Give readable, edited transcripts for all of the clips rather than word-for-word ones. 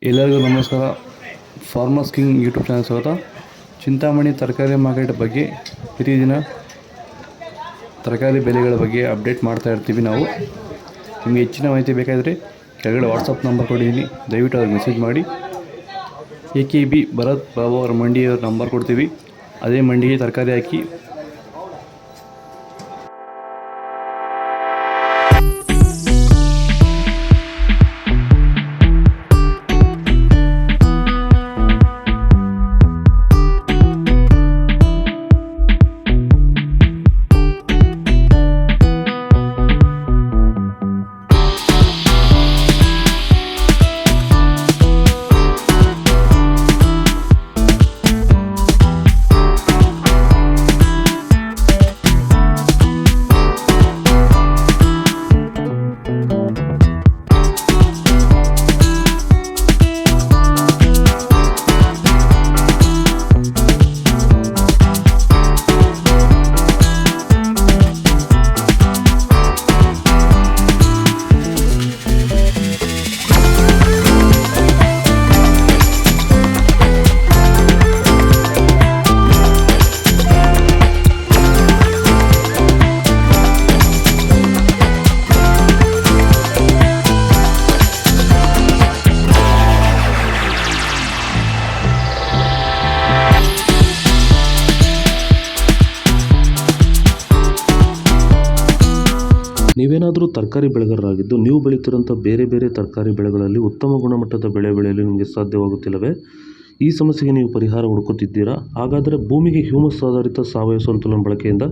ಎಲ್ಲರಿಗೂ ನಮಸ್ಕಾರ. Farmers king YouTube channel ಸ್ವಾಗತ. ಚಿಂತಾಮಣಿ ತರಕಾರಿ ಮಾರ್ಕೆಟ್ ಬಗ್ಗೆ ಪ್ರತಿದಿನ ತರಕಾರಿ ಬೆಲೆಗಳ ಬಗ್ಗೆ ಅಪ್ಡೇಟ್ ಮಾಡ್ತಾ ಇರ್ತೀವಿ ನಾವು. ನಿಮಗೆ ಹೆಚ್ಚಿನ ಮಾಹಿತಿ ಬೇಕಾದರೆ ಕೆಳಗಡೆ ವಾಟ್ಸಪ್ ನಂಬರ್ ಕೊಟ್ಟಿದ್ದೀನಿ, ದಯವಿಟ್ಟು ಅವ್ರಿಗೆ ಮೆಸೇಜ್ ಮಾಡಿ. AKB ಭರತ್ ಬಾಬು ಅವರ ಮಂಡಿಯವರ ನಂಬರ್ ಕೊಡ್ತೀವಿ, ಅದೇ ಮಂಡಿಗೆ ತರಕಾರಿ ಹಾಕಿ. ನೀವೇನಾದರೂ ತರಕಾರಿ ಬೆಳೆಗಾರರಾಗಿದ್ದು ನೀವು ಬೆಳೀತಿರೋಂಥ ಬೇರೆ ಬೇರೆ ತರಕಾರಿ ಬೆಳೆಗಳಲ್ಲಿ ಉತ್ತಮ ಗುಣಮಟ್ಟದ ಬೆಳೆ ಬೆಳೆಯಲು ನಿಮಗೆ ಸಾಧ್ಯವಾಗುತ್ತಿಲ್ಲವೇ? ಈ ಸಮಸ್ಯೆಗೆ ನೀವು ಪರಿಹಾರ ಹುಡುಕುತ್ತಿದ್ದೀರಾ? ಹಾಗಾದರೆ ಭೂಮಿಗೆ ಹ್ಯೂಮಸ್ ಆಧಾರಿತ ಸಾವಯವ ಸಂತುಲನ ಬಳಕೆಯಿಂದ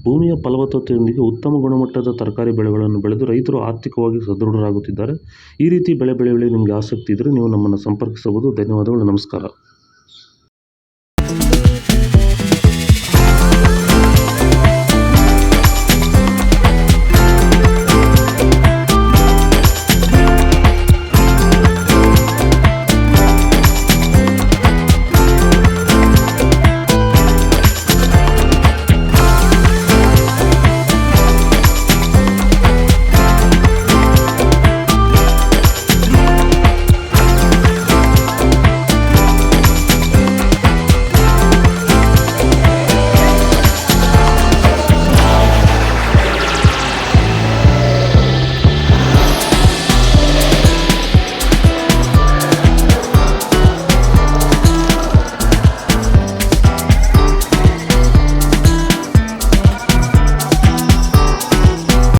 ಭೂಮಿಯ ಫಲವತ್ತತೆಯೊಂದಿಗೆ ಉತ್ತಮ ಗುಣಮಟ್ಟದ ತರಕಾರಿ ಬೆಳೆಗಳನ್ನು ಬೆಳೆದು ರೈತರು ಆರ್ಥಿಕವಾಗಿ ಸದೃಢರಾಗುತ್ತಿದ್ದಾರೆ. ಈ ರೀತಿ ಬೆಳೆ ಬೆಳೆಯಲು ನಿಮಗೆ ಆಸಕ್ತಿ ಇದ್ದರೆ ನೀವು ನಮ್ಮನ್ನು ಸಂಪರ್ಕಿಸಬಹುದು. ಧನ್ಯವಾದಗಳು. ನಮಸ್ಕಾರ.